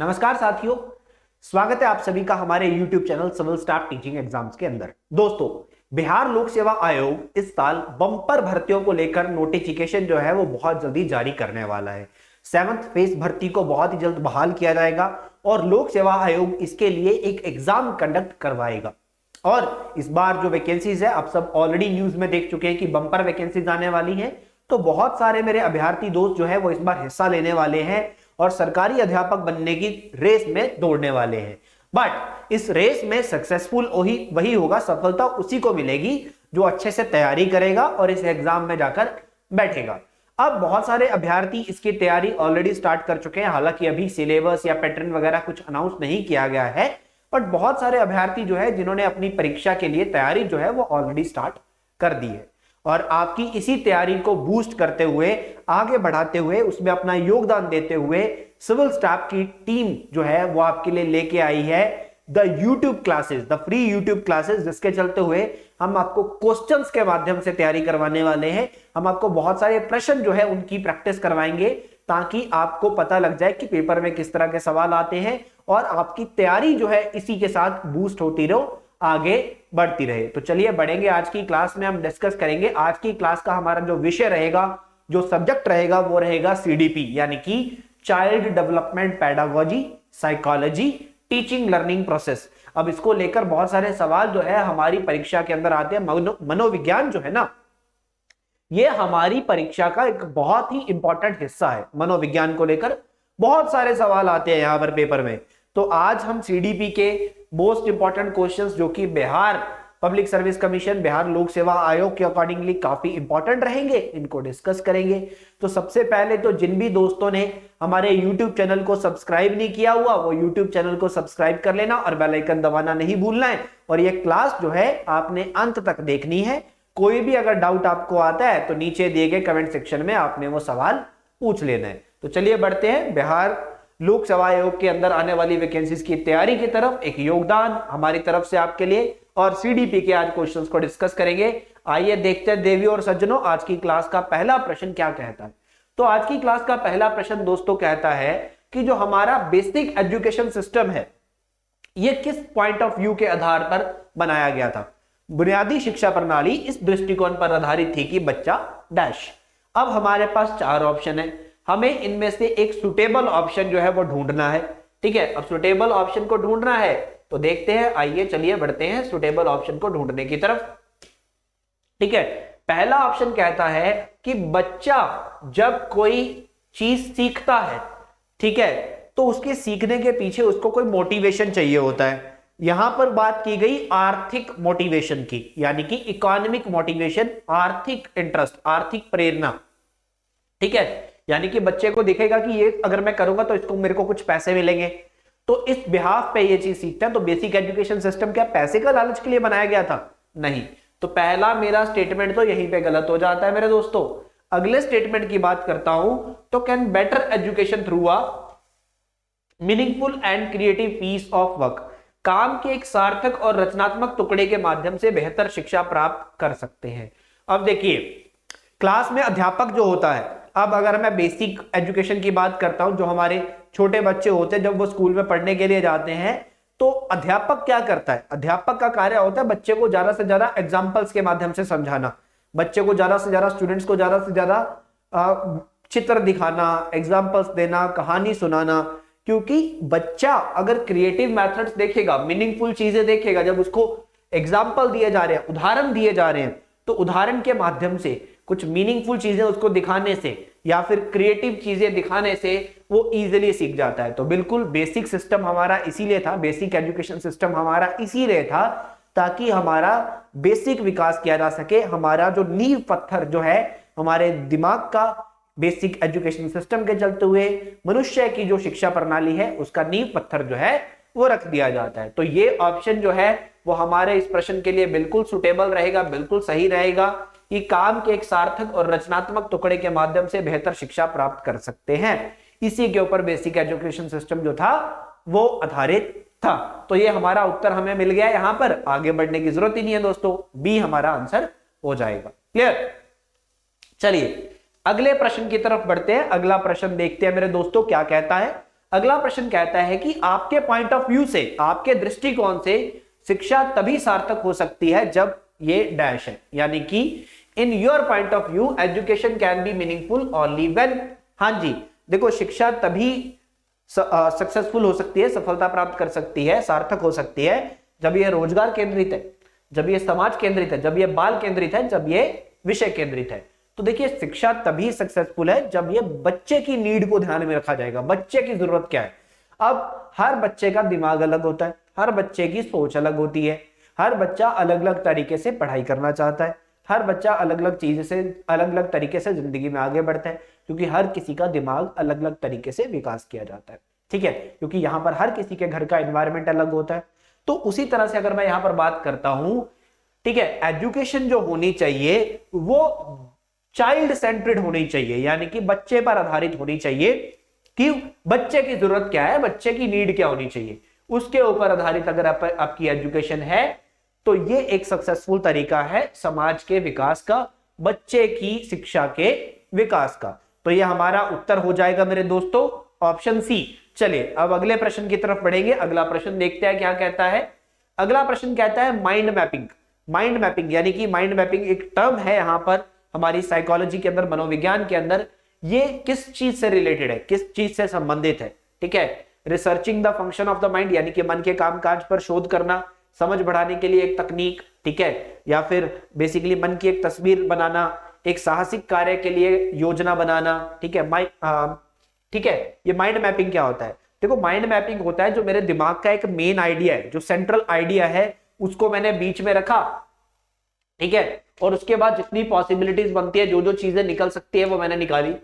नमस्कार साथियों, स्वागत है आप सभी का हमारे YouTube channel civil staff teaching exams के अंदर। दोस्तों, बिहार लोक सेवा आयोग इस साल बम्पर भर्तियों को लेकर नोटिफिकेशन जो है वो बहुत जल्दी जारी करने वाला है। 7th फेज भर्ती को बहुत ही जल्द बहाल किया जाएगा और लोक सेवा आयोग इसके लिए एक एग्जाम कंडक्ट करवाएगा। और इस बार जो वैकेंसीज है, आप सब ऑलरेडी न्यूज में देख चुके हैं कि बम्पर वैकेंसीज आने वाली हैं। तो बहुत सारे मेरे अभ्यर्थी दोस्त जो है वो इस बार हिस्सा लेने वाले हैं और सरकारी अध्यापक बनने की रेस में दौड़ने वाले हैं। बट इस रेस में सक्सेसफुल वही होगा, सफलता उसी को मिलेगी जो अच्छे से तैयारी करेगा और इस एग्जाम में जाकर बैठेगा। अब बहुत सारे अभ्यर्थी इसकी तैयारी ऑलरेडी स्टार्ट कर चुके हैं, हालांकि अभी सिलेबस या पैटर्न वगैरह कुछ अनाउंस नहीं किया गया है। बट बहुत सारे अभ्यर्थी जो है जिन्होंने अपनी परीक्षा के लिए तैयारी जो है वो ऑलरेडी स्टार्ट कर दी है और आपकी इसी तैयारी को बूस्ट करते हुए, आगे बढ़ाते हुए, उसमें अपना योगदान देते हुए सिविल स्टाफ की टीम जो है वो आपके लिए लेके आई है the YouTube classes, the free YouTube classes, जिसके चलते हुए हम आपको क्वेश्चंस के माध्यम से तैयारी करवाने वाले हैं। हम आपको बहुत सारे प्रश्न जो है उनकी प्रैक्टिस करवाएंगे ताकि आपको पता लग जाए कि पेपर में किस तरह के सवाल आते हैं और आपकी तैयारी जो है इसी के साथ बूस्ट होती रहो, आगे बढ़ती रहे। तो चलिए बढ़ेंगे। आज की क्लास में हम डिस्कस करेंगे। आज की क्लास का हमारा जो विषय रहेगा, जो सब्जेक्ट रहेगा, वो रहेगा सीडीपी, यानी कि child development pedagogy psychology teaching learning process. अब इसको लेकर बहुत सारे सवाल जो है हमारी परीक्षा के अंदर आते हैं। मनोविज्ञान जो है ना, ये हमारी परीक्षा का एक बहुत ही इंपॉर्टेंट हिस्सा है। मनोविज्ञान को लेकर बहुत सारे सवाल आते हैं यहां पर पेपर में। तो आज हम सीडीपी के मोस्ट इंपॉर्टेंट क्वेश्चंस, जो कि Bihar public service commission, Bihar लोक सेवा आयोग के अकॉर्डिंगली काफी इंपॉर्टेंट रहेंगे, इनको डिस्कस करेंगे। तो सबसे पहले तो जिन भी दोस्तों ने हमारे YouTube चैनल को सब्सक्राइब नहीं किया हुआ, वो YouTube चैनल को सब्सक्राइब कर लेना और बेल आइकन दबाना नहीं भूलना है। और ये क्लास जो है आपने अंत तक देखनी है। कोई भी अगर डाउट आपको आता है तो नीचे दिए गए कमेंट सेक्शन में आपने वो सवाल पूछ लेना है। तो चलिए बढ़ते हैं बिहार लोक सेवा आयोग के अंदर आने वाली वैकेंसीज की तैयारी की तरफ। एक योगदान हमारी तरफ से आपके लिए और सीडीपी के आज क्वेश्चंस को डिस्कस करेंगे। आइए देखते हैं देवियों और सज्जनों, आज की क्लास का पहला प्रश्न क्या कहता है। तो आज की क्लास का पहला प्रश्न दोस्तों कहता है कि जो हमारा बेसिक एजुकेशन सिस्टम है, ये किस पॉइंट ऑफ व्यू के आधार पर बनाया गया था। बुनियादी शिक्षा प्रणाली इस दृष्टिकोण पर आधारित थी कि बच्चा डैश। अब हमारे पास 4 ऑप्शन है, हमें इनमें से एक सुटेबल ऑप्शन जो है वो ढूंढना है। ठीक है, अब सुटेबल ऑप्शन को ढूंढना है तो देखते हैं, आइए चलिए बढ़ते हैं सुटेबल ऑप्शन को ढूंढने की तरफ। ठीक है, पहला ऑप्शन कहता है कि बच्चा जब कोई चीज सीखता है, ठीक है, तो उसके सीखने के पीछे उसको कोई मोटिवेशन चाहिए होता है। यहां पर बात की गई आर्थिक मोटिवेशन की, यानी कि इकोनॉमिक मोटिवेशन, आर्थिक इंटरेस्ट, आर्थिक प्रेरणा। ठीक है, यानी कि बच्चे को दिखेगा कि ये अगर मैं करूंगा तो इसको मेरे को कुछ पैसे मिलेंगे, तो इस बिहाफ पे ये चीज सीखता है। तो बेसिक एजुकेशन सिस्टम क्या पैसे का लालच के लिए बनाया गया था? नहीं। तो पहला मेरा स्टेटमेंट तो यहीं पे गलत हो जाता है मेरे दोस्तों। अगले स्टेटमेंट की बात करता हूं तो can better education through a meaningful and creative piece of work, काम के एक सार्थक और रचनात्मक टुकड़े के माध्यम से बेहतर शिक्षा प्राप्त कर सकते हैं। अब देखिए, क्लास में अध्यापक जो होता है, अब अगर मैं बेसिक एजुकेशन की बात करता हूं, जो हमारे छोटे बच्चे होते हैं जब वो स्कूल में पढ़ने के लिए जाते हैं, तो अध्यापक क्या करता है? अध्यापक का कार्य होता है बच्चे को ज्यादा से ज्यादा एग्जाम्पल्स के माध्यम से समझाना, बच्चे को ज्यादा से ज्यादा, स्टूडेंट्स को ज्यादा से ज्यादा चित्र दिखाना, एग्जाम्पल्स देना, कहानी सुनाना। क्योंकि बच्चा अगर क्रिएटिव मेथड्स देखेगा, मीनिंगफुल चीजें देखेगा, जब उसको एग्जाम्पल दिए जा रहे हैं, उदाहरण दिए जा रहे हैं, तो उदाहरण के माध्यम से कुछ मीनिंगफुल चीजें उसको दिखाने से या फिर क्रिएटिव चीजें दिखाने से वो इजीली सीख जाता है। तो बिल्कुल बेसिक सिस्टम हमारा इसीलिए था, बेसिक एजुकेशन सिस्टम हमारा इसीलिए था ताकि हमारा बेसिक विकास किया जा सके। हमारा जो नींव पत्थर जो है हमारे दिमाग का, बेसिक एजुकेशन सिस्टम के चलते हुए मनुष्य की जो शिक्षा प्रणाली है उसका नींव पत्थर जो है वो रख दिया जाता है। तो ये ऑप्शन जो है वो हमारे इस प्रश्न के लिए बिल्कुल सुटेबल रहेगा, बिल्कुल सही रहेगा कि काम के एक सार्थक और रचनात्मक टुकड़े के माध्यम से बेहतर शिक्षा प्राप्त कर सकते हैं। इसी के ऊपर बेसिक एजुकेशन सिस्टम जो था वो आधारित था। तो ये हमारा उत्तर हमें मिल गया। यहां पर आगे बढ़ने की जरूरत ही नहीं है दोस्तों, बी हमारा आंसर हो जाएगा। क्लियर? चलिए अगले प्रश्न की तरफ बढ़ते हैं। अगला प्रश्न देखते हैं मेरे दोस्तों क्या कहता है। अगला प्रश्न कहता है कि आपके पॉइंट ऑफ व्यू से, आपके दृष्टिकोण से शिक्षा तभी सार्थक हो सकती है जब ये डैश है, यानी कि in your point of view education can be meaningful only when. हाँ जी, देखो शिक्षा तभी सक्सेसफुल हो सकती है, सफलता प्राप्त कर सकती है, सार्थक हो सकती है जब ये रोजगार केंद्रित है, जब ये समाज केंद्रित है, जब ये बाल केंद्रित है, जब ये विषय केंद्रित है। तो देखिए शिक्षा तभी सक्सेसफुल है जब ये बच्चे की नीड को ध्यान में रखा जाएगा, बच्चे की जरूरत क्या है। अब हर बच्चे का दिमाग अलग होता है, हर बच्चे की सोच अलग होती है, हर बच्चा अलग अलग तरीके से पढ़ाई करना चाहता है, हर बच्चा अलग अलग चीज से, अलग अलग तरीके से जिंदगी में आगे बढ़ता है, क्योंकि हर किसी का दिमाग अलग अलग तरीके से विकास किया जाता है। ठीक है, क्योंकि यहाँ पर हर किसी के घर का एनवायरमेंट अलग होता है। तो उसी तरह से अगर मैं यहाँ पर बात करता हूं, ठीक है, एजुकेशन जो होनी चाहिए वो चाइल्ड सेंट्रेड होनी चाहिए, यानी कि बच्चे पर आधारित होनी चाहिए कि बच्चे की जरूरत क्या है, बच्चे की नीड क्या होनी चाहिए, उसके ऊपर आधारित अगर आपकी एजुकेशन है तो ये एक सक्सेसफुल तरीका है समाज के विकास का, बच्चे की शिक्षा के विकास का। तो ये हमारा उत्तर हो जाएगा मेरे दोस्तों, ऑप्शन सी। चलिए अब अगले प्रश्न की तरफ बढ़ेंगे। अगला प्रश्न देखते हैं क्या कहता है। अगला प्रश्न कहता है माइंड मैपिंग। माइंड मैपिंग यानी कि माइंड मैपिंग एक टर्म है यहां पर हमारी साइकोलॉजी के अंदर, मनोविज्ञान के अंदर। ये किस चीज से रिलेटेड है, किस चीज से संबंधित है? ठीक है, researching the function of the mind, यानी कि मन के कामकाज पर शोध करना, समझ बढ़ाने के लिए एक तकनीक, ठीक है, या फिर बेसिकली मन की एक तस्वीर बनाना, एक साहसिक कार्य के लिए योजना बनाना। ठीक है, ठीक है, ये माइंड मैपिंग क्या होता है? देखो माइंड मैपिंग होता है जो मेरे दिमाग का एक मेन आइडिया है, जो सेंट्रल आइडिया है उसको मैंने बीच में रखा, ठीक है, और उसके बाद जितनी पॉसिबिलिटीज बनती है, जो जो चीजें निकल सकती है वो मैंने निकाली,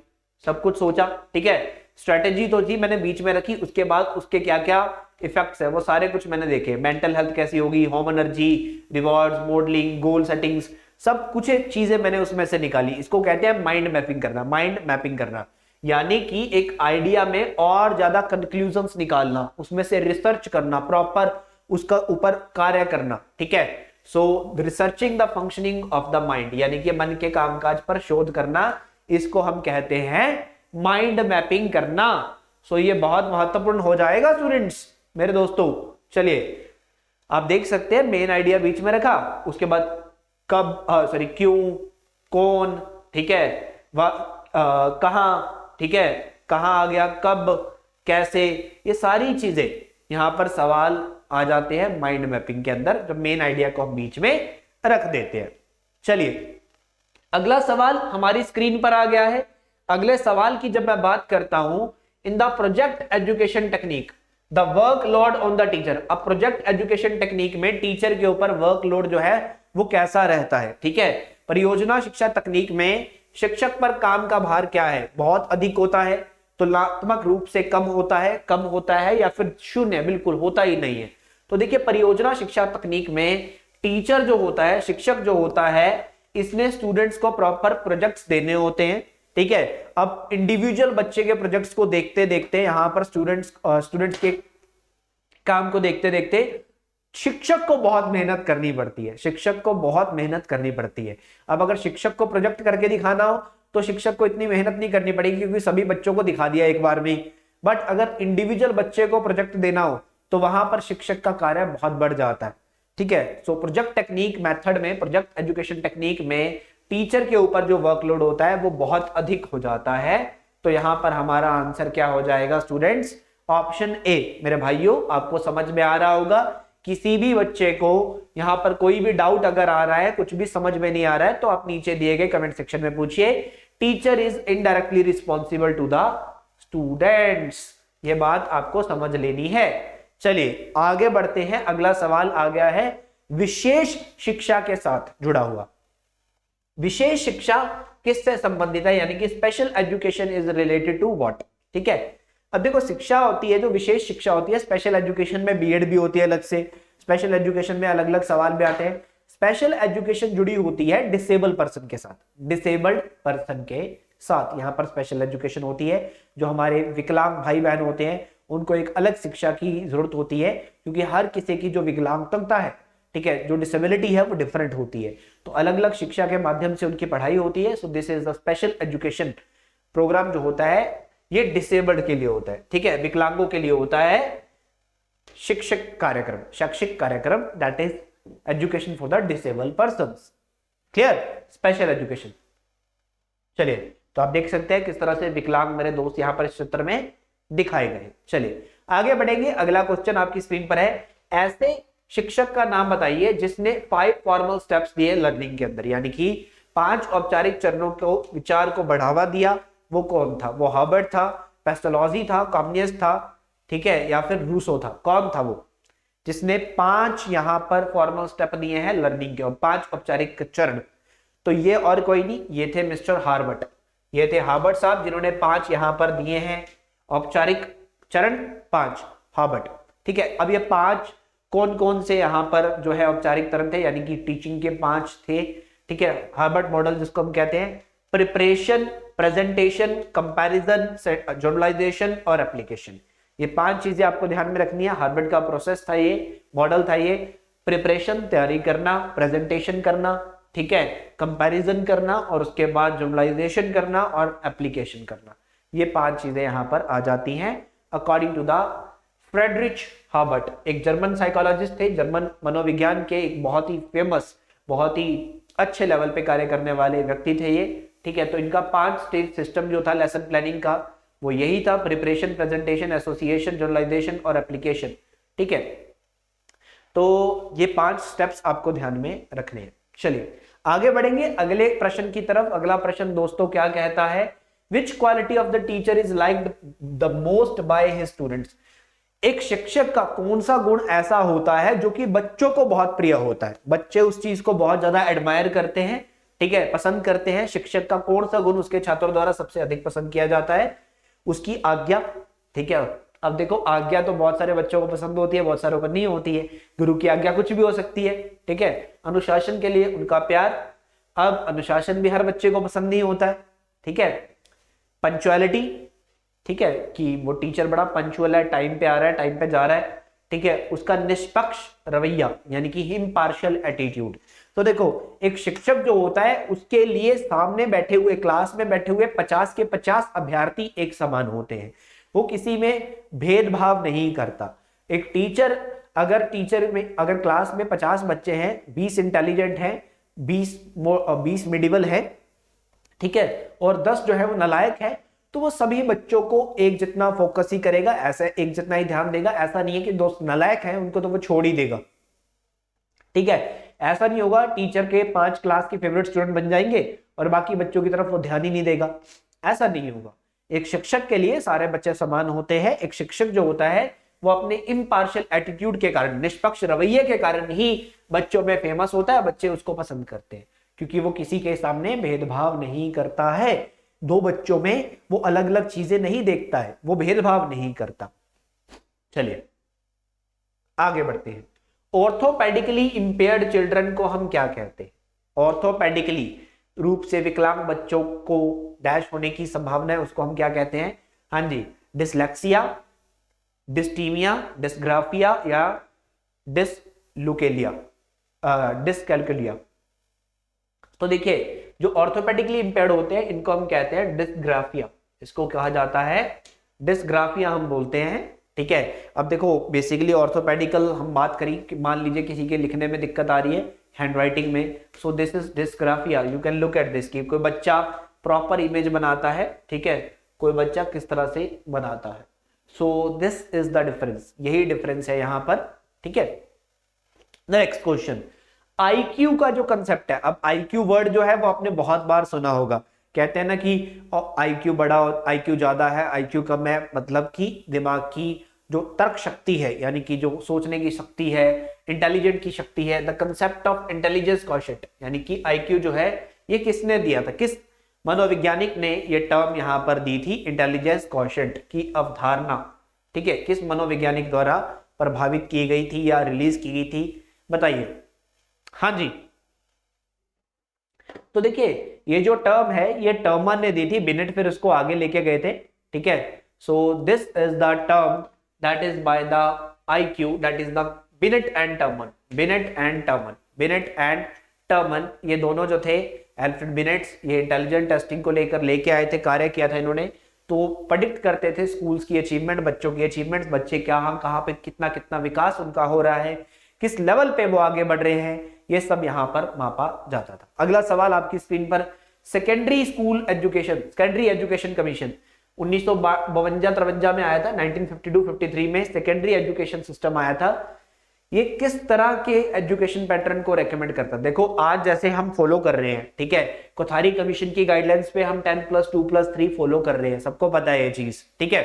सब कुछ सोचा, ठीक है, स्ट्रेटेजी तो थी मैंने बीच में रखी, उसके बाद उसके क्या क्या इफेक्ट्स है वो सारे कुछ मैंने देखे, मेंटल हेल्थ कैसी होगी, होम एनर्जी, रिवॉर्ड्स, मॉडलिंग, गोल सेटिंग्स, सब कुछ चीजें मैंने उसमें से निकाली। इसको कहते हैं माइंड मैपिंग करना। माइंड मैपिंग करना यानी कि एक आइडिया में और ज्यादा कंक्लूजन्स निकालना, उसमें से रिसर्च करना, प्रॉपर उसका ऊपर कार्य करना। ठीक है, so researching the functioning of the mind, यानी कि मन के कामकाज पर शोध करना, इसको हम कहते हैं माइंड मैपिंग करना। सो ये बहुत महत्वपूर्ण हो जाएगा स्टूडेंट्स, मेरे दोस्तों। चलिए आप देख सकते हैं मेन आइडिया बीच में रखा, उसके बाद कब, क्यों, कौन, ठीक है, कहां, ठीक है, कहां आ गया, कब, कैसे, ये सारी चीजें यहां पर सवाल आ जाते हैं माइंड मैपिंग के अंदर, जब मेन आइडिया को हम बीच में रख देते हैं। चलिए अगला सवाल हमारी स्क्रीन पर आ गया है। अगले सवाल की जब मैं बात करता हूं, in the project education technique the workload on the teacher. अब प्रोजेक्ट एजुकेशन टेक्निक में टीचर के ऊपर वर्कलोड जो है वो कैसा रहता है? ठीक है, परियोजना शिक्षा तकनीक में शिक्षक पर काम का भार क्या है? बहुत अधिक होता है, तुलनात्मक रूप से कम होता है या फिर शून्य, बिल्कुल होता ही नहीं है। तो देखिए परियोजना शिक्षा तकनीक में टीचर जो होता है, शिक्षक जो होता है, इसने स्टूडेंट्स को प्रॉपर प्रोजेक्ट्स देने होते हैं। ठीक है, अब इंडिविजुअल बच्चे के प्रोजेक्ट्स को देखते देखते, यहां पर स्टूडेंट्स के काम को देखते देखते शिक्षक को बहुत मेहनत करनी पड़ती है, शिक्षक को बहुत मेहनत करनी पड़ती है। अब अगर शिक्षक को प्रोजेक्ट करके दिखाना हो तो शिक्षक को इतनी मेहनत नहीं करनी पड़ेगी, क्योंकि सभी बच्चों को दिखा दिया एक बार में। बट अगर इंडिविजुअल बच्चे को प्रोजेक्ट देना हो तो वहां पर शिक्षक का कार्य बहुत बढ़ जाता है। ठीक है, सो प्रोजेक्ट टेक्निक मेथड में, प्रोजेक्ट एजुकेशन टेक्निक में टीचर के ऊपर जो वर्कलोड होता है वो बहुत अधिक हो जाता है। तो यहां पर हमारा आंसर क्या हो जाएगा स्टूडेंट्स? Option A. मेरे भाइयों आपको समझ में आ रहा होगा, किसी भी बच्चे को यहां पर कोई भी डाउट अगर आ रहा है, कुछ भी समझ में नहीं आ रहा है, तो आप नीचे दिए गए कमेंट सेक्शन में पूछिए। Teacher is indirectly responsible to the students, ये बात आपको समझ लेनी है। चलिए आगे बढ़ते हैं। अगला सवाल आ गया है विशेष शिक्षा के साथ जुड़ा हुआ। विशेष शिक्षा किससे संबंधित है, यानी कि special education is related to what? ठीक है, अब देखो शिक्षा होती है जो विशेष शिक्षा होती है, स्पेशल एजुकेशन में बीएड भी होती है अलग से, स्पेशल एजुकेशन में अलग अलग सवाल भी आते हैं। स्पेशल एजुकेशन जुड़ी होती है डिसेबल्ड पर्सन के साथ, डिसेबल्ड पर्सन के साथ यहां पर स्पेशल एजुकेशन होती है। जो हमारे विकलांग भाई बहन होते हैं उनको एक अलग शिक्षा की जरूरत होती है, क्योंकि हर किसी की जो विकलांगता है, ठीक है, जो डिसेबिलिटी है वो डिफरेंट होती है, तो अलग अलग शिक्षा के माध्यम से उनकी पढ़ाई होती है। So this is the special education programme जो होता है, ये डिसेबल्ड के लिए होता है, ठीक है, विकलांगों के लिए होता है शिक्षक कार्यक्रम, शैक्षिक कार्यक्रम, that is education for the disabled persons, clear, special education. चलिए, तो आप देख सकते हैं किस तरह से विकलांग मेरे दोस्त यहां पर इस चित्र में दिखाए गए। चलिए आगे बढ़ेंगे, अगला क्वेश्चन आपकी स्क्रीन पर है, ऐसे शिक्षक का नाम बताइए जिसने 5 फॉर्मल स्टेप्स दिए लर्निंग के अंदर, यानी कि 5 औपचारिक चरणों को विचार को बढ़ावा दिया। वो कौन था? वो हर्बर्ट था, पेस्टोलॉजी था, कॉम्युनिस्ट था, ठीक है, या फिर रूसो था? कौन था वो जिसने 5 यहां पर फॉर्मल स्टेप दिए हैं लर्निंग के और 5 औपचारिक चरण? तो ये और कोई नहीं, ये थे मिस्टर हार्बर्ट, ये थे हार्बर्ट साहब जिन्होंने 5 यहां पर दिए हैं औपचारिक चरण, 5 हार्बर्ट, ठीक है। अब ये 5 कौन कौन से यहां पर जो है औपचारिक चरण थे, यानी कि टीचिंग के 5 थे, ठीक है। हार्बर्ट मॉडल जिसको हम कहते हैं, प्रिपरेशन, प्रेजेंटेशन, कंपैरिजन, जनरलाइजेशन और एप्लीकेशन, ये 5 चीजें आपको ध्यान में रखनी है। हार्बर्ट का प्रोसेस था, ये मॉडल था, ये प्रिपरेशन तैयारी करना, प्रेजेंटेशन करना, ठीक है, कंपैरिजन करना और उसके बाद जनरलाइजेशन करना और एप्लीकेशन करना, ये 5 चीजें यहां पर आ जाती हैं according to the Friedrich Herbart, एक जर्मन साइकोलॉजिस्ट थे, जर्मन मनोविज्ञान के एक बहुत ही फेमस, बहुत ही अच्छे लेवल पे कार्य करने वाले व्यक्ति थे ये, ठीक है। तो इनका 5 स्टेज सिस्टम जो था लेसन प्लानिंग का, वो यही था, प्रिपरेशन, प्रेजेंटेशन, एसोसिएशन, जनरलाइजेशन और एप्लीकेशन, ठीक है। तो ये 5 स्टेप्स आपको ध्यान में रखने हैं। चलिए आगे बढ़ेंगे अगले प्रश्न की तरफ। अगला प्रश्न दोस्तों क्या कहता है, विच quality of the teacher is liked the most by his students? एक शिक्षक का कौन सा गुण ऐसा होता है जो कि बच्चों को बहुत प्रिय होता है, बच्चे उस चीज को बहुत ज्यादा एडमायर करते हैं, ठीक है, पसंद करते हैं। शिक्षक का कौन सा गुण उसके छात्रों द्वारा सबसे अधिक पसंद किया जाता है? उसकी आज्ञा, ठीक है। अब देखो, आज्ञा तो बहुत सारे बच्चों को पसंद होती है, बहुत सारों को नहीं होती है। गुरु की आज्ञा कुछ भी हो सकती है, ठीक है। अनुशासन के लिए उनका प्यार, अब अनुशासन भी हर बच्चे को पसंद नहीं होता है, ठीक है। पंक्चुअलिटी, ठीक है, कि वो टीचर बड़ा पंक्चुअल है, टाइम पे आ रहा है, टाइम पे जा रहा है, ठीक है। उसका निष्पक्ष रवैया, यानी कि इम्पार्शियल एटीट्यूड। तो देखो, एक शिक्षक जो होता है उसके लिए सामने बैठे हुए, क्लास में बैठे हुए 50 के 50 अभ्यर्थी एक समान होते हैं, वो किसी में भेदभाव नहीं करता। एक टीचर, अगर क्लास में 50 बच्चे हैं, 20 इंटेलिजेंट हैं, 20 मिडिवल है, ठीक है, और 10 जो है वो नालायक है, तो वो सभी बच्चों को एक जितना फोकस ही करेगा, ऐसा एक जितना ही ध्यान देगा। ऐसा नहीं है कि दोस्त नालायक हैं उनको तो वो छोड़ ही देगा, ठीक है। ऐसा नहीं होगा टीचर के 5 क्लास के फेवरेट स्टूडेंट बन जाएंगे और बाकी बच्चों की तरफ वो ध्यान ही नहीं देगा, ऐसा नहीं होगा। एक शिक्षक के लिए सारे बच्चे समान होते हैं। एक शिक्षक जो होता है वो अपने इम्पार्शियल एटीट्यूड के कारण, निष्पक्ष रवैये के कारण ही बच्चों में फेमस होता है, बच्चे उसको पसंद करते हैं, क्योंकि वो किसी के सामने भेदभाव नहीं करता है। 2 बच्चों में वो अलग अलग चीजें नहीं देखता है, वो भेदभाव नहीं करता। चलिए आगे बढ़ते हैं। ऑर्थोपेडिकली इंपेयर्ड चिल्ड्रन को हम क्या कहते हैं? ऑर्थोपेडिकली रूप से विकलांग बच्चों को डैश होने की संभावना है, उसको हम क्या कहते हैं? हाँ जी, डिसलेक्सिया, डिस्टीमिया, डिस्ग्राफिया या डिसलुकेलिया, डिसकैल्कुलिया। तो देखिए, जो ऑर्थोपेडिकली इंपेयर्ड होते हैं इनको हम कहते हैं डिसग्राफिया, इसको कहा जाता है डिसग्राफिया हम बोलते हैं, ठीक है। अब देखो, बेसिकली ऑर्थोपेडिकल हम बात करें, मान लीजिए किसी के लिखने में दिक्कत आ रही है, हैंडराइटिंग में, सो this is dysgraphia. You can look at this, कि कोई बच्चा प्रॉपर इमेज बनाता है, ठीक है, कोई बच्चा किस तरह से बनाता है। So this is the difference, यही डिफरेंस है यहां पर, ठीक है। नेक्स्ट क्वेश्चन, आईक्यू का जो कंसेप्ट है, अब आईक्यू वर्ड जो है वो आपने बहुत बार सुना होगा। कहते हैं ना कि आईक्यू बड़ा और आईक्यू ज्यादा है, आईक्यू कम है, मतलब कि दिमाग की जो तर्क शक्ति है, यानी कि जो सोचने की शक्ति है, इंटेलिजेंट की शक्ति है, the concept of intelligence quotient, यानी कि आईक्यू जो है ये किसने दिया था, किस मनोवैज्ञानिक ने ये टर्म यहां पर दी थी, इंटेलिजेंस क्वोशिएंट की अवधारणा, ठीक है, किस मनोवैज्ञानिक द्वारा प्रभावित की गई थी या रिलीज की गई थी, बताइए। हाँ जी, तो देखिए ये जो टर्म है ये टर्मन ने दी थी, बिनेट फिर उसको आगे लेके गए थे, ठीक है। So this is the term that is by the IQ, that is the beneath and Terman, beneath and Terman, beneath and Terman, ये दोनों जो थे एल्फ्रेड बिनेट्स, ये इंटेलिजेंट टेस्टिंग को लेकर लेके आए थे, कार्य किया था इन्होंने, तो प्रेडिक्ट करते थे स्कूल्स की अचीवमेंट, बच्चों की अचीवमेंट्स, बच्चे क्या कहाँ पे कितना कितना विकास उनका हो रहा है, किस लेवल पे वो आगे बढ़ रहे हैं, ये सब यहाँ पर मापा जाता था। अगला सवाल आपकी स्क्रीन पर, secondary school education, secondary education commission 1952-53 में आया था, 1952-53 में सेकेंडरी एजुकेशन सिस्टम आया था। ये किस तरह के एजुकेशन पैटर्न को रेकमेंड करता है? देखो आज जैसे हम फॉलो कर रहे हैं, ठीक है, कोठारी कमीशन की गाइडलाइंस पे हम 10+2+3 फॉलो कर रहे हैं, सबको पता है ये चीज, ठीक है।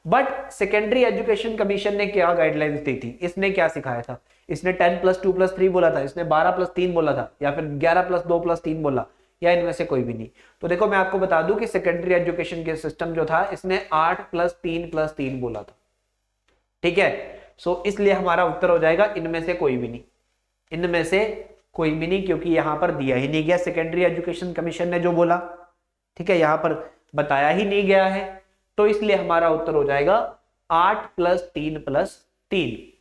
बट सेकेंडरी एजुकेशन कमीशन ने क्या गाइडलाइंस दी थी? इसने क्या सिखाया था? इसने 10+2+3 बोला था, इसने 12+3 बोला था, या फिर 11+2+3 बोला, या इनमें से कोई भी नहीं? तो देखो मैं आपको बता दूं कि सेकेंडरी एजुकेशन के सिस्टम जो था इसने 8+3+3 बोला था, ठीक है। सो इसलिए हमारा उत्तर हो जाएगा इनमें से कोई भी नहीं, इनमें से कोई भी नहीं, क्योंकि यहां पर दिया ही नहीं गया सेकेंडरी एजुकेशन कमीशन ने जो बोला, ठीक है, यहां पर बताया ही नहीं गया है, तो इसलिए हमारा उत्तर हो जाएगा 8+3+3।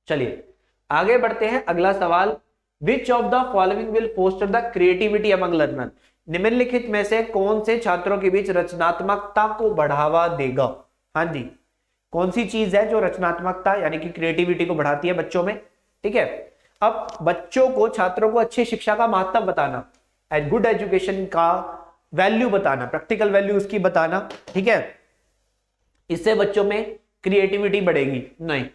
चलिए आगे बढ़ते हैं, अगला सवाल, which of the following will foster the creativity among learner? निम्नलिखित में से कौन से छात्रों के बीच रचनात्मकता को बढ़ावा देगा? हाँ जी, कौन सी चीज है जो रचनात्मकता यानी कि क्रिएटिविटी को बढ़ाती है बच्चों में, ठीक है। अब बच्चों को, छात्रों को अच्छी शिक्षा का महत्व बताना, गुड एजुकेशन का वैल्यू बताना, प्रैक्टिकल वैल्यू उसकी बताना, ठीक है, इससे बच्चों में क्रिएटिविटी बढ़ेगी? नहीं।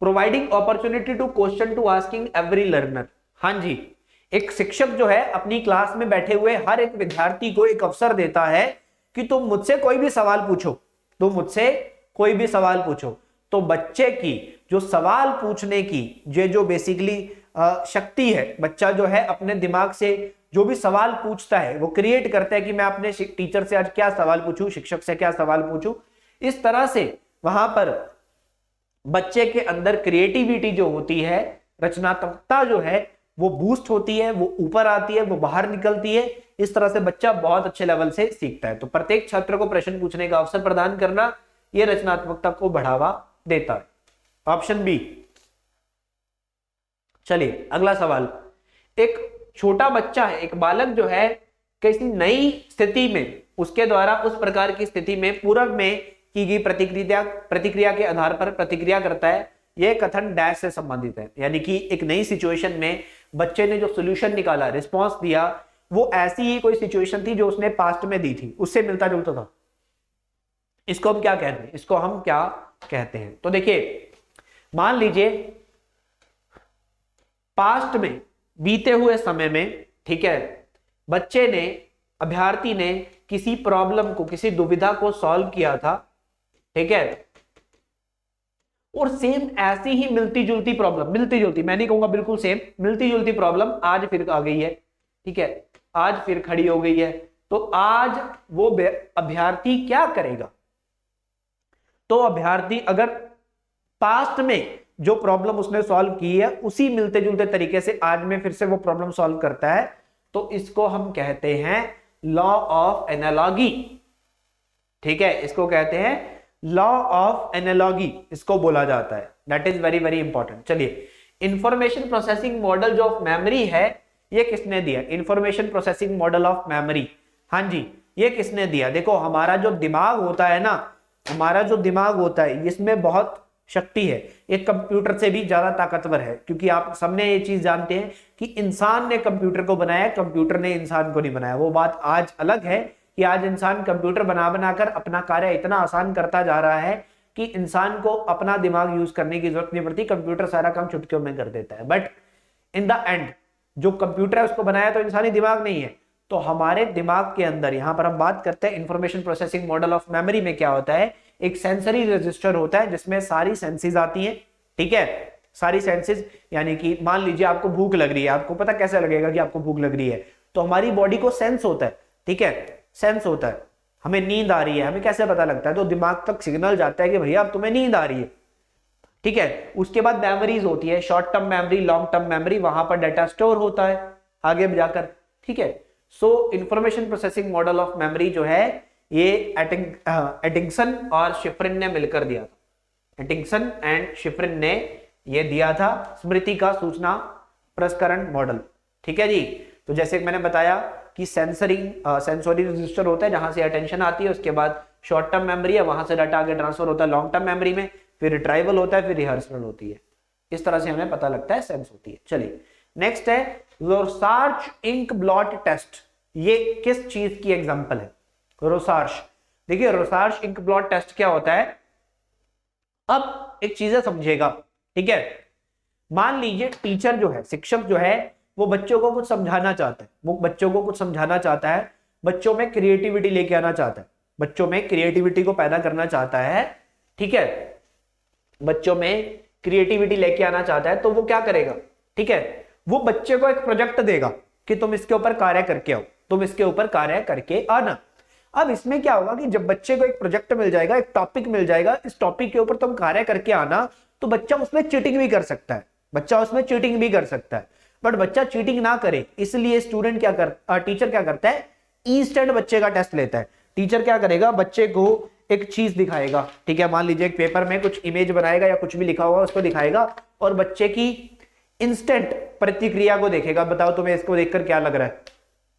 Providing opportunity to question to asking every learner, हाँ जी, एक शिक्षक जो है अपनी क्लास में बैठे हुए हर एक विद्यार्थी को एक अवसर देता है कि तुम मुझसे कोई भी सवाल पूछो, तुम मुझसे कोई भी सवाल पूछो। तो बच्चे की जो सवाल पूछने की जो बेसिकली शक्ति है, बच्चा जो है अपने दिमाग से जो भी सवाल पूछता है वो क्रिएट करता है कि मैं अपने टीचर से आज क्या सवाल पूछूं, शिक्षक से क्या सवाल पूछूं। इस तरह से वहां पर बच्चे के अंदर क्रिएटिविटी जो होती है, रचनात्मकता जो है वो बूस्ट होती है, वो ऊपर आती है, वो बाहर निकलती है। इस तरह से बच्चा बहुत अच्छे लेवल से सीखता है। तो प्रत्येक छात्र को प्रश्न पूछने का अवसर प्रदान करना यह रचनात्मकता को बढ़ावा देता है। Option B. चलिए अगला सवाल, एक छोटा बच्चा है, एक बालक जो है किसी नई स्थिति में, उसके द्वारा उस प्रकार की स्थिति में पूर्व में की गई प्रतिक्रिया के आधार पर प्रतिक्रिया करता है। यह कथन डैश से संबंधित है, यानी कि एक नई सिचुएशन में बच्चे ने जो सोल्यूशन निकाला, रिस्पॉन्स दिया, वो ऐसी ही कोई सिचुएशन थी जो उसने पास्ट में दी थी, उससे मिलता जुलता था। इसको हम क्या कहते हैं? इसको हम क्या कहते हैं? तो देखिए, मान लीजिए पास्ट में, बीते हुए समय में, ठीक है, बच्चे ने, अभ्यर्थी ने किसी प्रॉब्लम को, किसी दुविधा को सॉल्व किया था, ठीक है, और सेम ऐसी ही मिलती जुलती प्रॉब्लम, मिलती जुलती, मैं नहीं कहूंगा बिल्कुल सेम, मिलती जुलती प्रॉब्लम आज फिर आ गई है, ठीक है, आज फिर खड़ी हो गई है। तो आज वो अभ्यर्थी क्या करेगा? तो अभ्यर्थी अगर पास्ट में जो प्रॉब्लम उसने सॉल्व की है उसी मिलते जुलते तरीके से आज में फिर से वो प्रॉब्लम सॉल्व करता है, तो इसको हम कहते हैं लॉ ऑफ एनालॉजी, ठीक है, इसको कहते हैं लॉ ऑफ एनालॉजी, इसको बोला जाता है। That is very very important. चलिए, इंफॉर्मेशन प्रोसेसिंग मॉडल जो ऑफ मेमोरी है, ये किसने दिया? Information processing model of memory, हाँ जी, ये किसने दिया? देखो, हमारा जो दिमाग होता है ना, हमारा जो दिमाग होता है इसमें बहुत शक्ति है, एक कंप्यूटर से भी ज्यादा ताकतवर है, क्योंकि आप सबने ये चीज जानते हैं कि इंसान ने कंप्यूटर को बनाया, कंप्यूटर ने इंसान को नहीं बनाया। वो बात आज अलग है कि आज इंसान कंप्यूटर बना बनाकर अपना कार्य इतना आसान करता जा रहा है कि इंसान को अपना दिमाग यूज करने की जरूरत नहीं पड़ती, कंप्यूटर सारा काम चुटकियों में कर देता है। बट इन द एंड जो कंप्यूटर है उसको बनाया तो इंसानी दिमाग नहीं है। तो हमारे दिमाग के अंदर, यहां पर हम बात करते हैं information processing model of memory में, क्या होता है? एक सेंसरी रजिस्टर होता है जिसमें सारी सेंसेस आती हैं, ठीक है, सारी सेंसेस, यानी कि मान लीजिए आपको भूख लग रही है, आपको पता कैसे लगेगा कि आपको भूख लग रही है? तो हमारी बॉडी को सेंस होता है, ठीक है, सेंस होता है। हमें नींद आ रही है, हमें कैसे पता लगता है? तो दिमाग तक सिग्नल जाता है कि भैया अब तुम्हें नींद आ रही है, ठीक है। उसके बाद मेमोरीज होती है, short term memory, long term memory, वहां पर डाटा स्टोर होता है आगे जाकर, ठीक है। सो information processing model of memory जो है ये एटिंगसन और शिफ्रिन ने मिलकर दिया था। एटिंगसन एंड शिफ्रिन ने ये दिया था स्मृति का सूचना प्रसंस्करण मॉडल, ठीक है जी। तो जैसे मैंने बताया कि सेंसरी रजिस्टर होता है जहां से अटेंशन आती है, उसके बाद शॉर्ट टर्म मेमोरी है, वहां से डाटा आगे ट्रांसफर होता है लॉन्ग टर्म मेमोरी में, फिर रिट्राइवल होता है, फिर रिहर्सल होती है। इस तरह से हमें पता लगता है सेंस होती है। चलिए नेक्स्ट है रोसार्च इंक ब्लॉट टेस्ट। ये किस चीज की एग्जांपल है? रोसार्च। देखिए रोसार्च इंक ब्लॉट टेस्ट क्या होता है, अब एक चीज समझिएगा, ठीक है। मान लीजिए टीचर जो है, शिक्षक जो है, वो बच्चों को कुछ समझाना चाहता है, वो बच्चों को कुछ समझाना चाहता है, बच्चों में क्रिएटिविटी लेके आना चाहता है, बच्चों में क्रिएटिविटी को पैदा करना चाहता है, ठीक है, बच्चों में क्रिएटिविटी लेके आना चाहता है, तो वो क्या करेगा, ठीक है, वो बच्चे को एक प्रोजेक्ट देगा कि तुम इसके ऊपर कार्य करके आओ, तुम इसके ऊपर कार्य करके आना। अब इसमें क्या होगा कि जब बच्चे को एक प्रोजेक्ट मिल जाएगा, एक टॉपिक मिल जाएगा, इस टॉपिक के ऊपर तुम कार्य करके आना, तो बच्चा उसमें चीटिंग भी कर सकता है, बच्चा उसमें चीटिंग भी कर सकता है। बट बच्चा चीटिंग ना करे इसलिए टीचर क्या करता है, इंस्टेंट बच्चे का टेस्ट लेता है। टीचर क्या करेगा, बच्चे को एक चीज दिखाएगा, ठीक है, मान लीजिए एक पेपर में कुछ इमेज बनाएगा या कुछ भी लिखा हुआ उसको दिखाएगा और बच्चे की इंस्टेंट प्रतिक्रिया को देखेगा, बताओ तुम्हें इसको देखकर क्या लग रहा है,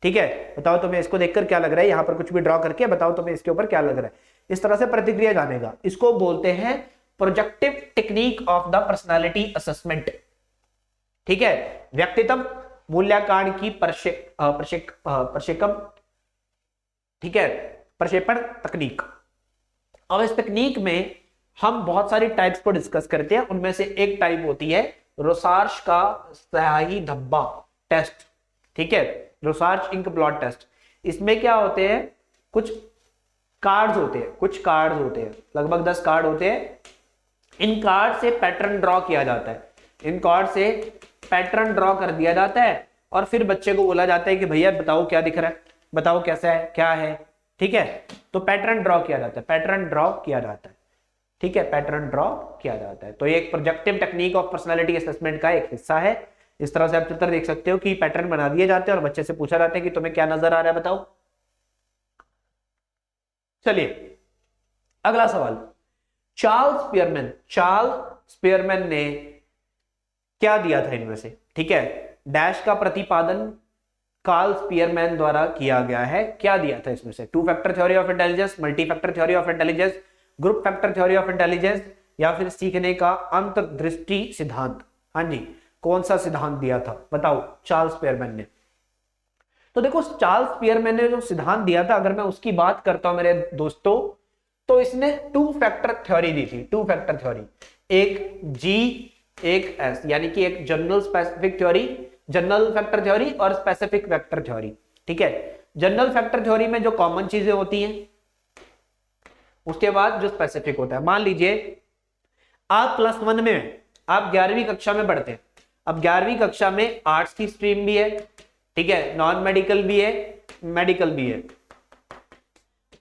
ठीक है, बताओ तुम्हें इसको देखकर क्या लग रहा है, यहां पर कुछ भी ड्रॉ करके बताओ तुम्हें इसके ऊपर क्या लग रहा है, इस तरह से प्रतिक्रिया जानेगा। इसको बोलते हैं projective technique of the personality assessment, ठीक है, व्यक्तित्व मूल्यांकन की ठीक है, प्रक्षेपण तकनीक। अब इस तकनीक में हम बहुत सारी टाइप्स को डिस्कस करते हैं, उनमें से एक टाइप होती है रोसार्च का स्याही धब्बा टेस्ट, ठीक है, रोसार्च इंक ब्लॉट टेस्ट। इसमें क्या होते हैं, कुछ कार्ड्स होते हैं, लगभग 10 कार्ड होते हैं। इन कार्ड से पैटर्न ड्रॉ किया जाता है, इन कार्ड से पैटर्न ड्रॉ कर दिया जाता है और फिर बच्चे को बोला जाता है कि भैया बताओ क्या दिख रहा है, बताओ कैसा है, क्या है, ठीक है, तो पैटर्न ड्रॉ किया जाता है, पैटर्न ड्रॉ किया जाता है, ठीक है, पैटर्न ड्रॉ किया जाता है। तो ये एक projective technique of personality assessment का एक हिस्सा है। इस तरह से आप चित्र देख सकते हो कि पैटर्न बना दिए जाते हैं और बच्चे से पूछा जाता है कि तुम्हें क्या नजर आ रहा है, बताओ। चलिए अगला सवाल, चार्ल्स स्पियरमैन ने क्या दिया था इनमें से, ठीक है, डैश का प्रतिपादन कार्ल स्पियरमैन द्वारा किया गया है, क्या दिया था इसमें से, 2 factor theory of intelligence, multi factor theory of intelligence, group factor theory of intelligence, या फिर सीखने का अंतर्दृष्टि सिद्धांत। हाँ जी, कौन सा सिद्धांत दिया था बताओ चार्ल्स स्पियरमैन ने? तो देखो चार्ल्स स्पियरमैन ने जो सिद्धांत दिया था, अगर मैं उसकी बात करता हूं मेरे दोस्तों, तो इसने 2 फैक्टर थ्योरी दी थी, 2 फैक्टर थ्योरी, एक जी एक एस, यानी कि एक general specific theory, general factor theory और स्पेसिफिक फैक्टर थ्योरी, ठीक है। जनरल फैक्टर थ्योरी में जो कॉमन चीजें होती हैं, उसके बाद जो स्पेसिफिक होता है। मान लीजिए आप +1 में, आप 11वीं कक्षा में पढ़ते हैं, अब 11वीं कक्षा में आर्ट्स की स्ट्रीम भी है, ठीक है, नॉन मेडिकल भी है, मेडिकल भी है,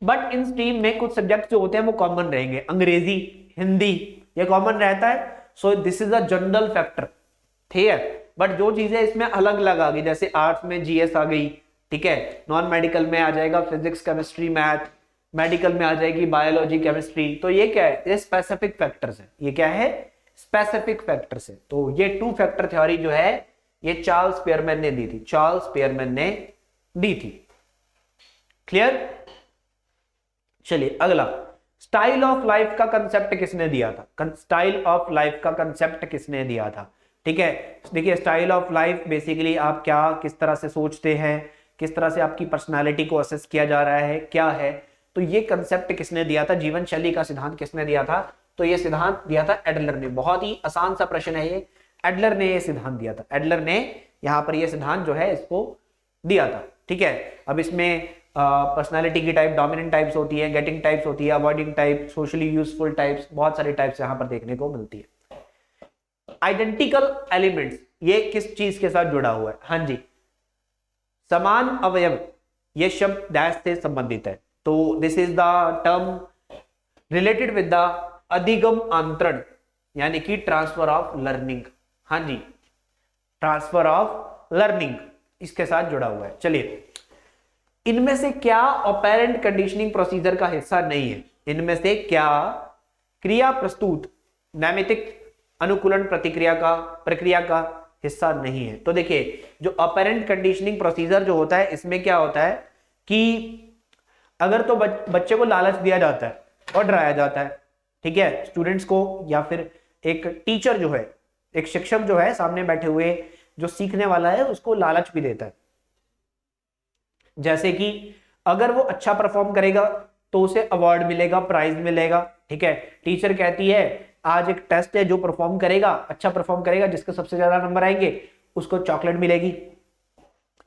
बट इन स्ट्रीम में कुछ सब्जेक्ट जो होते हैं वो कॉमन रहेंगे, अंग्रेजी, हिंदी, ये कॉमन रहता है। So this is a general factor, ठीक है, बट जो चीजें इसमें अलग अलग आ गई, जैसे आर्ट्स में जीएस आ गई, ठीक है, नॉन मेडिकल में आ जाएगा फिजिक्स, केमिस्ट्री, मैथ, मेडिकल में आ जाएगी बायोलॉजी, केमिस्ट्री, तो ये क्या है, ये स्पेसिफिक फैक्टर्स है, ये क्या है, स्पेसिफिक फैक्टर्स है। तो ये 2 फैक्टर थ्योरी जो है ये चार्ल्स स्पियरमैन ने दी थी, चार्ल्स स्पियरमैन ने दी थी, क्लियर। चलिए अगला, स्टाइल ऑफ लाइफ का कंसेप्ट किसने दिया था, स्टाइल ऑफ लाइफ का कंसेप्ट किसने दिया था, ठीक है। देखिए स्टाइल ऑफ लाइफ बेसिकली आप क्या किस तरह से सोचते हैं, किस तरह से आपकी पर्सनालिटी को असेस किया जा रहा है, क्या है, तो ये कंसेप्ट किसने दिया था, जीवन शैली का सिद्धांत किसने दिया था, तो ये सिद्धांत दिया था एडलर ने। बहुत ही आसान सा प्रश्न है ये, एडलर ने ये सिद्धांत दिया था, एडलर ने यहां पर ये सिद्धांत जो है इसको दिया था, ठीक है। अब इसमें पर्सनालिटी की टाइप, डोमिनेंट टाइप्स होती है, गेटिंग टाइप्स होती है, avoiding type, socially useful types, बहुत सारी टाइप्स यहां पर देखने को मिलती है। आइडेंटिकल एलिमेंट्स, ये किस चीज के साथ जुड़ा हुआ है, हाँ जी, समान अवयव, ये शब्द डैश से संबंधित है, तो this is the term related with the अधिगम आंतरण, यानी कि ट्रांसफर ऑफ लर्निंग, हाँ जी, ट्रांसफर ऑफ लर्निंग इसके साथ जुड़ा हुआ है। चलिए इनमें से क्या ऑपेरेंट कंडीशनिंग प्रोसीजर का हिस्सा नहीं है, इनमें से क्या क्रिया प्रस्तुत नैमितिक अनुकूलन प्रक्रिया का हिस्सा नहीं है। तो देखिए जो अपेरेंट कंडीशनिंग प्रोसीजर जो होता है इसमें क्या होता है कि अगर तो बच्चे को लालच दिया जाता है और डराया जाता है, ठीक है, स्टूडेंट्स को, या फिर एक टीचर जो है, एक शिक्षक जो है सामने बैठे हुए जो सीखने वाला है उसको लालच भी देता है, जैसे कि अगर वो अच्छा परफॉर्म करेगा तो उसे अवार्ड मिलेगा, प्राइज मिलेगा, ठीक है। टीचर कहती है आज एक टेस्ट है, जो परफॉर्म करेगा, अच्छा परफॉर्म करेगा, जिसके सबसे ज्यादा नंबर आएंगे उसको चॉकलेट मिलेगी।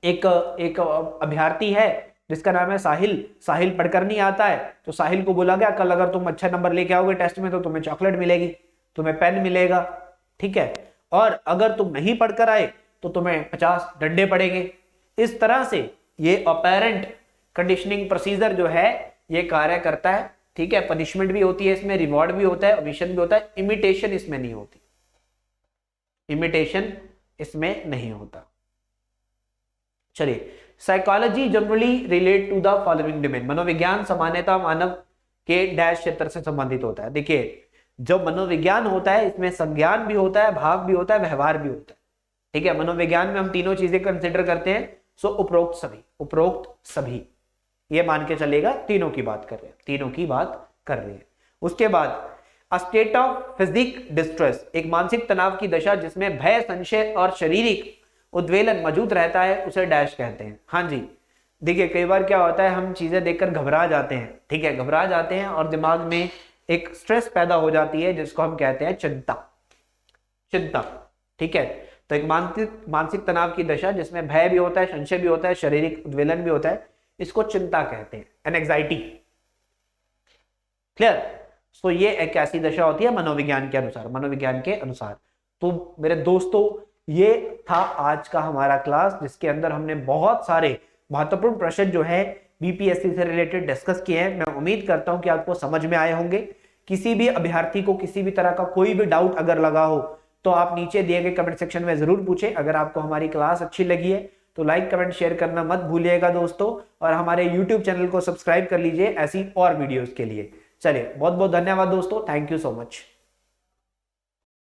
एक अभ्यर्थी है जिसका नाम है साहिल, साहिल पढ़कर नहीं आता है तो साहिल को बोला गया कल अगर तुम अच्छा नंबर लेके आओगे टेस्ट में तो तुम्हें चॉकलेट मिलेगी, तुम्हें पेन मिलेगा, ठीक है, और अगर तुम नहीं पढ़कर आए तो तुम्हें 50 डंडे पड़ेंगे। इस तरह से ये अपेरेंट कंडीशनिंग प्रोसीजर जो है ये कार्य करता है, ठीक है। पनिशमेंट भी होती है इसमें, रिवॉर्ड भी होता है, ओमिशन भी होता है, इमिटेशन इसमें नहीं होती, इमिटेशन इसमें नहीं होता। चलिए, psychology generally relate to the following domain. मनोविज्ञान सामान्यतः मानव के डैश क्षेत्र से संबंधित होता है। देखिए जो मनोविज्ञान होता है इसमें संज्ञान भी होता है, भाव भी होता है, व्यवहार भी होता है, ठीक है। मनोविज्ञान में हम तीनों चीजें कंसिडर करते हैं, सो उपरोक्त सभी, उपरोक्त सभी, ये मान के चलेगा तीनों की बात कर रहे हैं, तीनों की बात कर रहे हैं। उसके बाद a state of physic distress, एक मानसिक तनाव की दशा जिसमें भय, संशय और शारीरिक उद्वेलन मौजूद रहता है उसे डैश कहते हैं। हाँ जी, देखिए कई बार क्या होता है हम चीजें देखकर घबरा जाते हैं, ठीक है, घबरा जाते हैं और दिमाग में एक स्ट्रेस पैदा हो जाती है जिसको हम कहते हैं चिंता, चिंता, ठीक है। तो एक मानसिक तनाव की दशा जिसमें भय भी होता है, संशय भी होता है, शारीरिक उद्वेलन भी होता है, इसको चिंता कहते हैं, एंजाइटी। क्लियर? सो ये एक ऐसी दशा होती है मनोविज्ञान के अनुसार, मनोविज्ञान के अनुसार। तो मेरे दोस्तों ये था आज का हमारा क्लास जिसके अंदर हमने बहुत सारे महत्वपूर्ण प्रश्न जो है बीपीएससी से रिलेटेड डिस्कस किए हैं। मैं उम्मीद करता हूं कि आपको समझ में आए होंगे। किसी भी अभ्यर्थी को किसी भी तरह का कोई भी डाउट अगर लगा हो तो आप नीचे दिए गए कमेंट सेक्शन में जरूर पूछें। अगर आपको हमारी क्लास अच्छी लगी है तो लाइक, कमेंट, शेयर करना मत भूलिएगा दोस्तों, और हमारे यूट्यूब चैनल को सब्सक्राइब कर लीजिए ऐसी और वीडियोस के लिए। चलिए, बहुत बहुत धन्यवाद दोस्तों, थैंक यू सो मच।